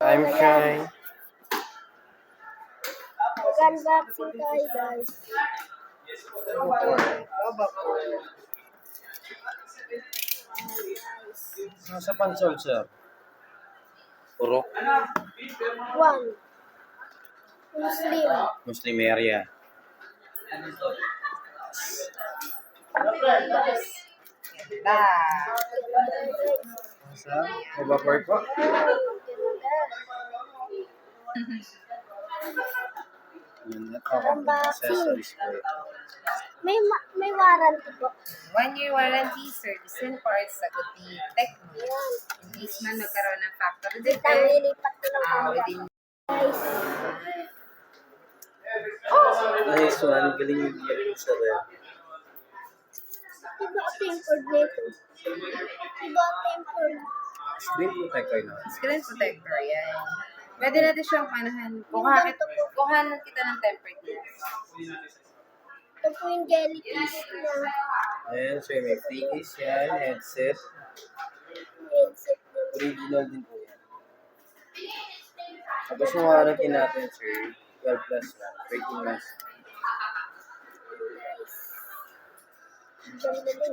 I'm shy. Mag-unboxing tayo, guys. Nasa pansol, sir. Purok. One. Muslim. Muslim area. Sa Evapour po. Yun, ito ang accessories po. May warranty po. 1-year warranty, service and parts, sagot ni Tecno. In case man magkaroon ng factory defect, Lilipat ko lang po. within Guys. Nice one. Galing yung gear sa red. Diba tempered nito? Diba tempered? Screen protector na. screen protector, yan. Pwede natin siyang panahan. Kuhanan kita ng tempered glass. Ito po yung jellyfish na Ayan, so may free case yan. Headset. headset na. Original din po yan. Tapos yung warranty natin, sir. 12 plus 1. 13 months. Ganda din.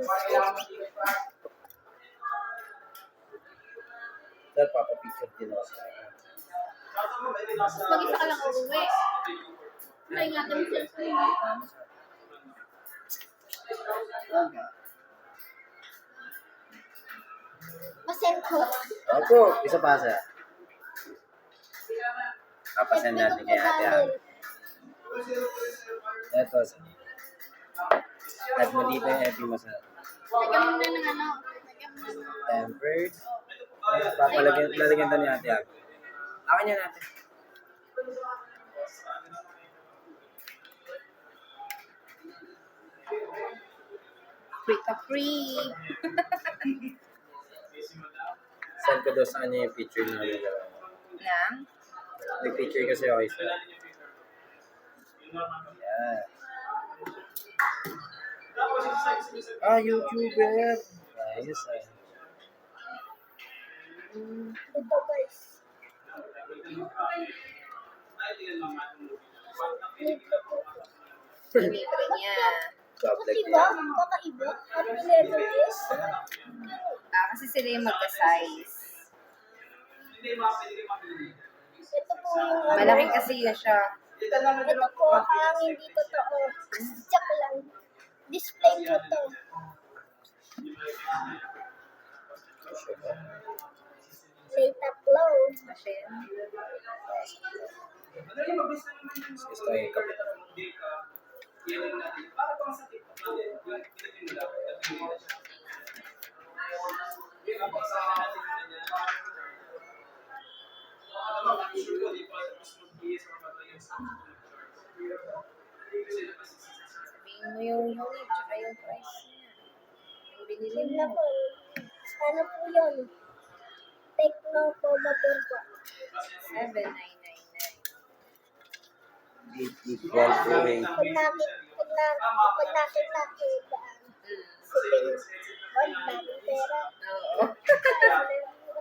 Sir, papapicture din ako sa Mag-isa ka lang uuwi. Naingatan mo siya. Masend ko. Opo, isa pa sa. Papasend natin kay ate Abby. Ito, sir. At mo dito yung FB mo, sir. Lagyan mo na ng ano. Tempered. Lalagyan to ni ate Abby. Akin yan natin. Free. Send ko daw sa kanya yung picture na nilalaman. Nang? May picture kasi ako isa. Yan. YouTuber. Nice. Ito guys. Libre niya. Job like Iba? this. Kakaiba? At 11 years? Kasi sila yung magka-size. Ito po yung ano. Malaki kasi yun siya. Ito po ang hindi totoo. Check lang. Display ko to. Data upload. Kasi yan. Gusto yung kapit. Sabihin mo yung unit, tsaka yung price niya. Yung binili Tignan mo. po. Ano po yun? Tecno pova po. 7,999. Equal to a Pag nakita ko daan. Sipin. Wag, daming pera. Oo.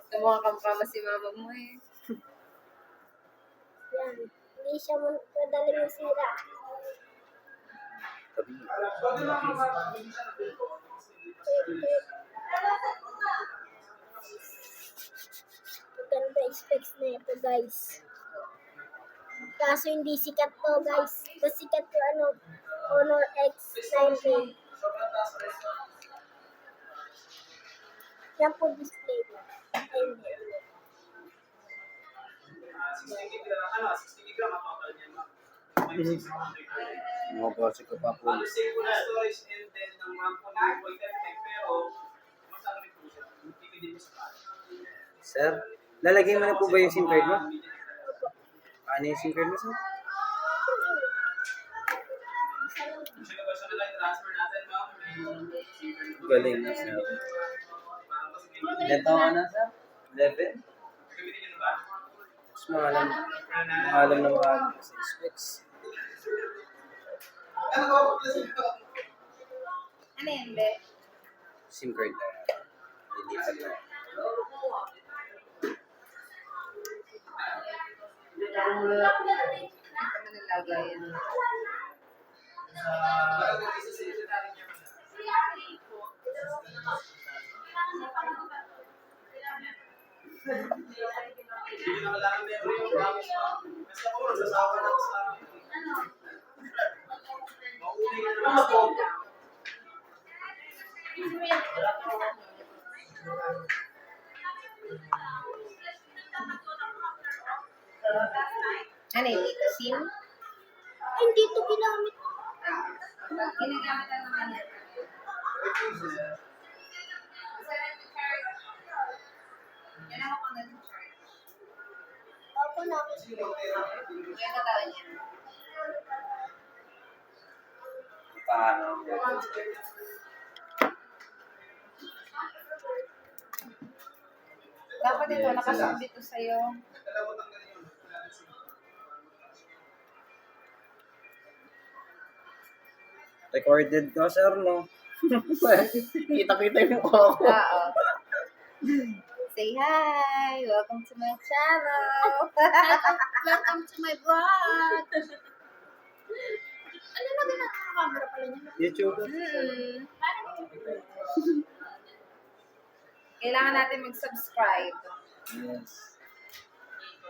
Tumukha kang pama si mama mo eh. Yan. Hindi siya madaling masira. tabi. Maganda yung specs na ito, guys. Kaso hindi sikat to, guys. Mas sikat yung ano, Honor X90. Yan po display. Ayun. Mga bose ko pa po. Sir, lalagay mo na po ba yung SIM card mo? Ano yung SIM card mo, sir? Galing na, sir. Ilan taon ka na, sir? 11? Mas maalam na maalam sa specs. Ano yan, be? SIM card na. Lilipat na. Lagayan. Ano yung dito? SIM? Ay, hindi ito ginamit. Ginagamit lang naman yan. Kailangan ko nag-charge. Ako na. Kaya katawan yan. Paano? Dapat ito, nakasabit ito sa'yo. Recorded ka, sir, no? Kita-kita yung mukha ko. Oo. Say hi! Welcome to my channel! Welcome to my vlog. Ano na ganun ang camera pala niya? YouTube. Kailangan natin mag-subscribe. Yes.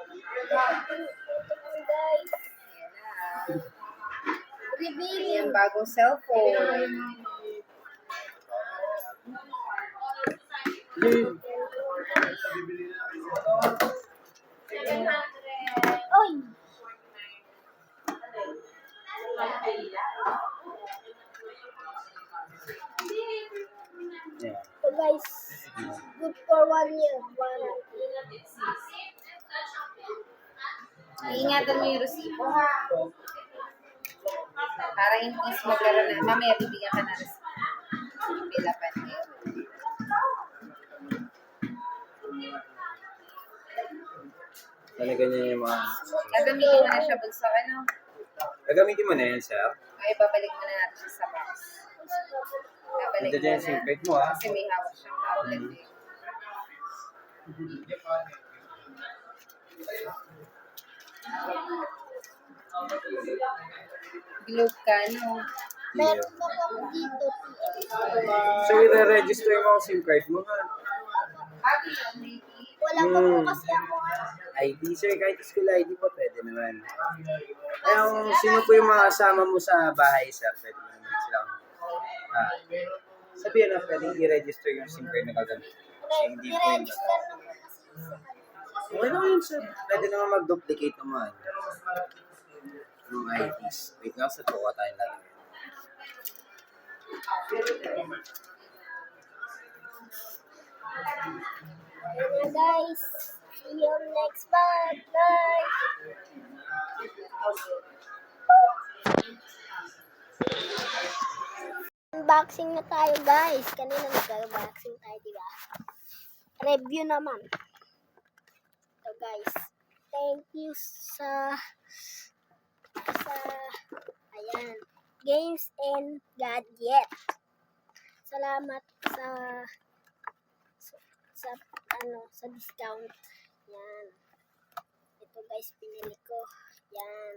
Ito guys. Ayan na. Revealing. Yung bagong cellphone. Oy! Yeah. So guys, good for 1 year. Iingatan mo yung resibo, ha? Para in case magkaroon na. Mamaya bibigyan ka na resibo. Pilapan niyo. Talaga niya yung mga... Gagamitin mo na siya sa ano. Gagamitin mo na yan, sir. Ay, babalik mo na natin siya sa box. Babalik Ito mo dyan na. yung secret mo, ha? Kasi may hawak siyang tablet eh. Globe ka, no? Meron pa ako dito. So, i-register mo ang SIM card mo, ha? Wala pa po kasi ako. ID, sir. Kahit school ID po, pwede naman. Eh, sino po yung mga kasama mo sa bahay, sir? Pwede naman silang... sabihan na pwede i-register yung SIM card na gagamit. Kasi hindi po yun. I-register na po kasi. Okay na yun, sir. Pwede naman mag-duplicate naman. Yung IDs. Wait lang, sa tuwa tayo lang. Ayan na guys. See you next vlog, guys. Unboxing na tayo guys. Kanina nag-unboxing tayo, diba? Review naman. So guys, thank you sa ayan, games and gadget. Salamat sa discount. Yan. Ito guys, pinili ko. Yan.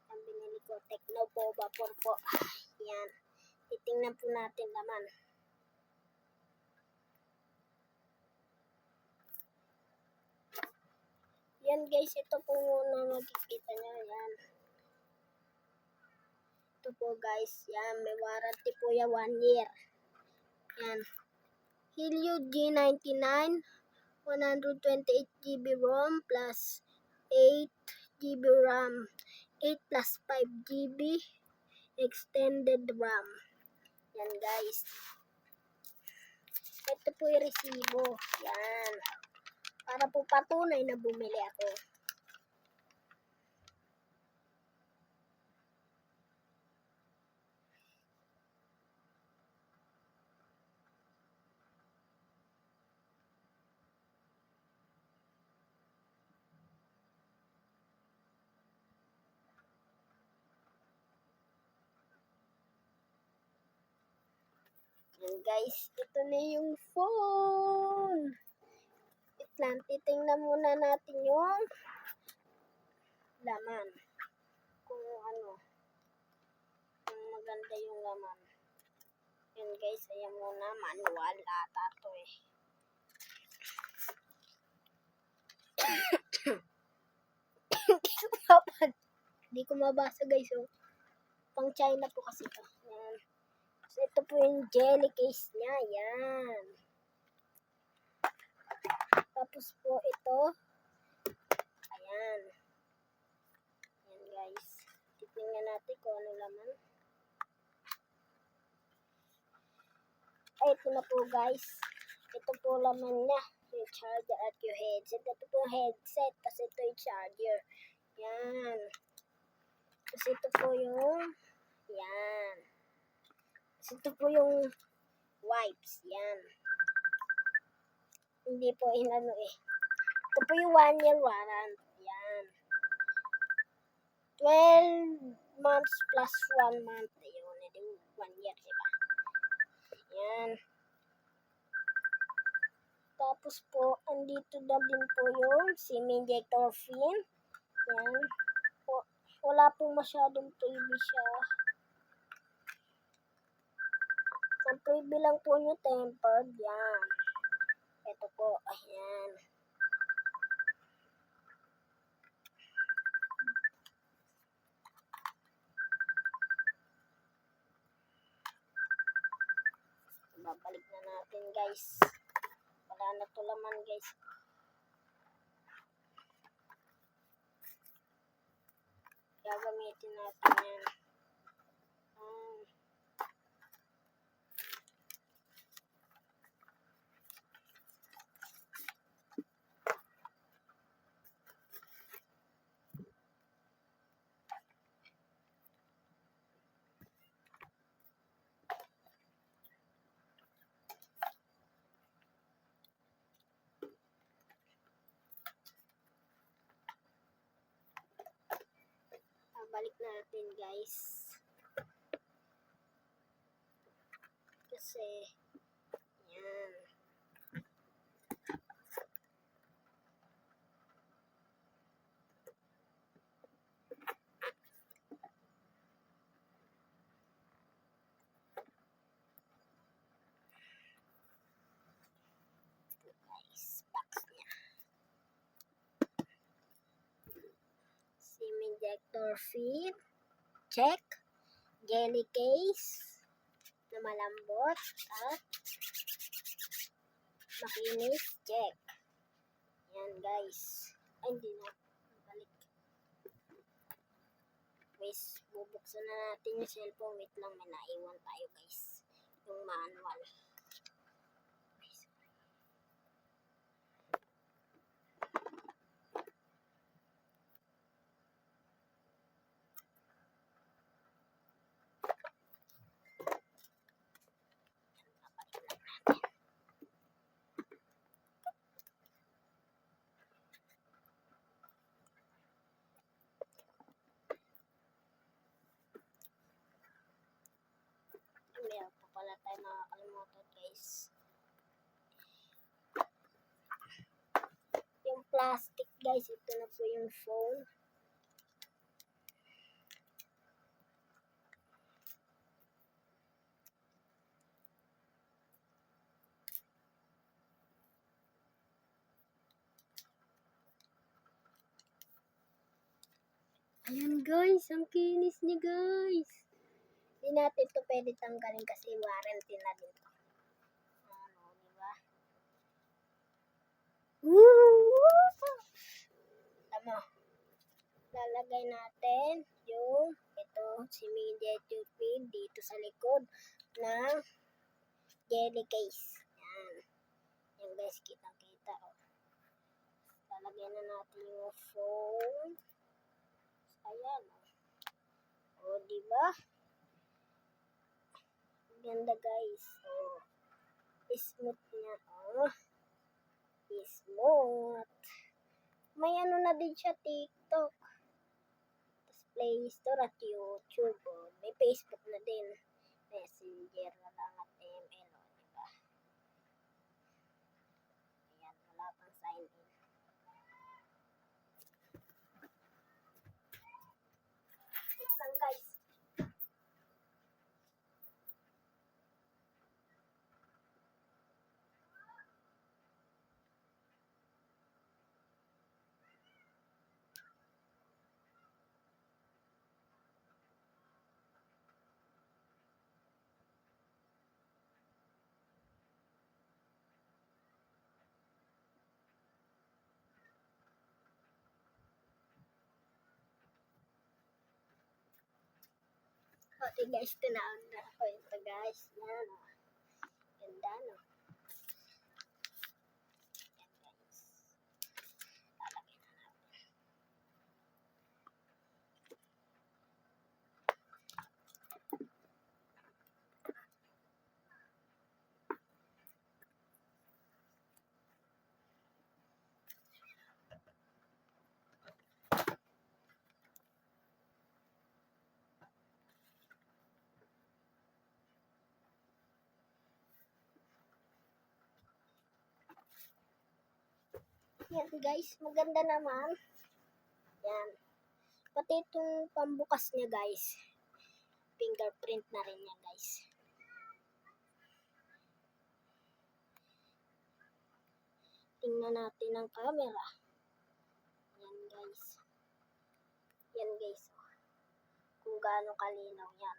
Ang binili ko, Tecno pova po. Yan. Titingnan po natin naman. Yan guys, ito po muna makikita nyo. Yan. Ito po guys. Yan, may warranty po yan 1 year. Yan. Helio G99, 128GB ROM plus 8GB RAM, 8 plus 5GB extended RAM. Yan guys. Ito po yung resibo. Yan. Para po patunay na bumili ako. Yan guys, ito na yung phone. Wait lang, titingnan muna natin yung laman. Kung ano, kung maganda yung laman. Yun guys, ayan muna, manual ata to eh. Hindi ko mabasa guys, oh. Pang China po kasi ito. Yan. So, ito po yung jelly case niya. Yan. Tapos po ito. Ayan. Yan guys. Titingnan natin kung ano laman. Ay, ito na po guys. Ito po laman niya. Yung charger at yung headset. Ito po yung headset. Tapos ito yung charger. Yan. Tapos ito po yung yan. Tapos ito po yung wipes. Yan. Hindi po inano eh. Ito po yung 1 year warranty. Yan. 12 months plus 1 month. Ayun. Ito 1 year, diba? Yan. Tapos po, andito na din po yung SIM injector fin. Yan. Wala pong masyadong freebie siya. Ang freebie lang po nyo tempered. Yan. Ito po. Ayan. Babalik na natin guys. Wala na to laman guys. Gagamitin natin yan. Balik natin guys. Kasi yan. Guys, box niya. SIM injector feed. Check. Jelly case na malambot at makinis. Check. Yan guys. Ay, hindi na. Balik. Guys, bubuksan na natin yung cellphone. Wait lang, may naiwan tayo guys. Yung manual. Meron pa pala tayo nakakalimutan guys. Yung plastic guys, ito na po yung phone. Ayan guys, ang kinis niya guys. Hindi natin ito pwede tanggalin kasi warranty na din to. Ano, diba? Woo! Tama. Lalagay natin yung ito, si injector pin dito sa likod ng jelly case. Yan. Yan guys, kitang-kita. Oh. Lalagay na natin yung phone. Ayan. O, diba? Ganda guys. O, smooth niya. O, smooth. May ano na din siya, TikTok. Tapos Play Store at YouTube. O, may Facebook na din. Messenger na lang at ML. O, diba? Ayan, wala pang sign in. Okay guys, tinawag na ako ito guys. Yan o. Ganda no. Yan guys. Lalagyan na natin. Yan guys, maganda naman. Yan. Pati itong pambukas niya guys. Fingerprint na rin yan guys. Tingnan natin ang camera. Yan guys. Yan guys. Kung gaano kalinaw yan.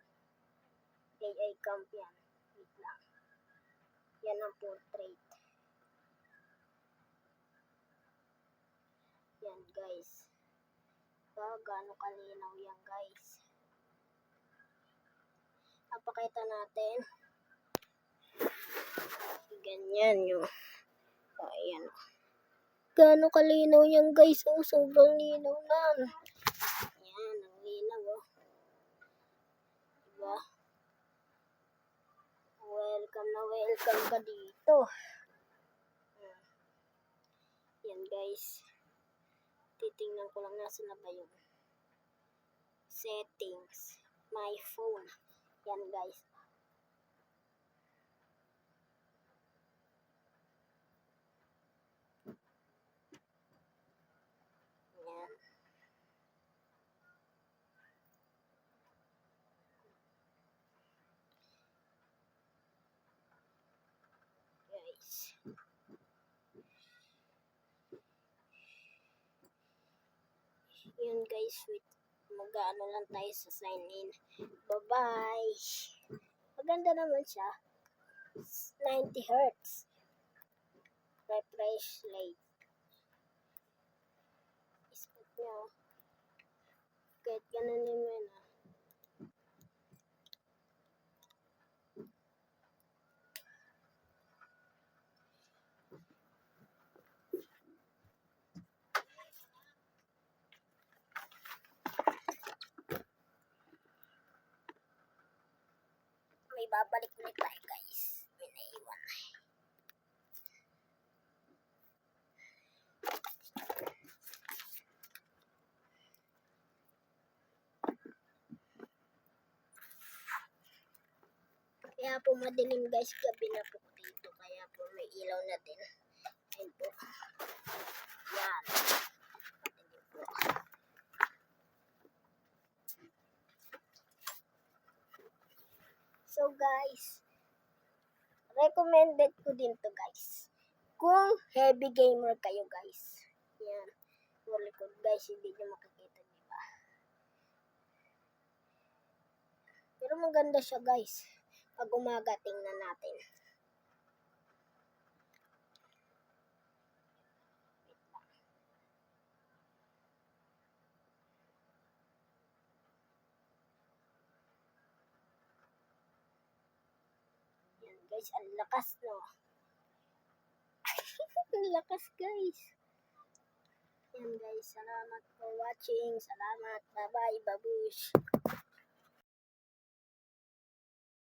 AI cam yan. Wait lang. Yan ang portrait. Yan guys. Gaano kalinaw yan guys. Papakita natin. Ganyan yung. Ayan. Gaano kalinaw yan guys. Oh, sobrang linaw na. Yan, ang linaw oh. Diba? Welcome na welcome ka dito. Yan guys. Titingnan ko lang nasa na ba yung settings. My phone. Yan guys. Yan. Guys. Yun guys, wait. Mag-ano lang tayo sa sign in. Bye-bye. Maganda naman siya. 90 Hz. Refresh rate. Iskot niya. Kahit ganun naman ah. May babalik ulit tayo guys. May naiwan. Kaya po madilim guys, gabi na po dito. Kaya po may ilaw na din. Ayun po. Yan. Madilim po. So guys, recommended ko din to guys. Kung heavy gamer kayo guys. Yan. Sa likod guys, hindi nyo makikita, diba? Pero maganda siya guys. Pag umaga, tingnan natin. Yan guys, ang lakas no. Ang lakas guys. Yan guys, salamat for watching. Salamat. Bye bye, babush.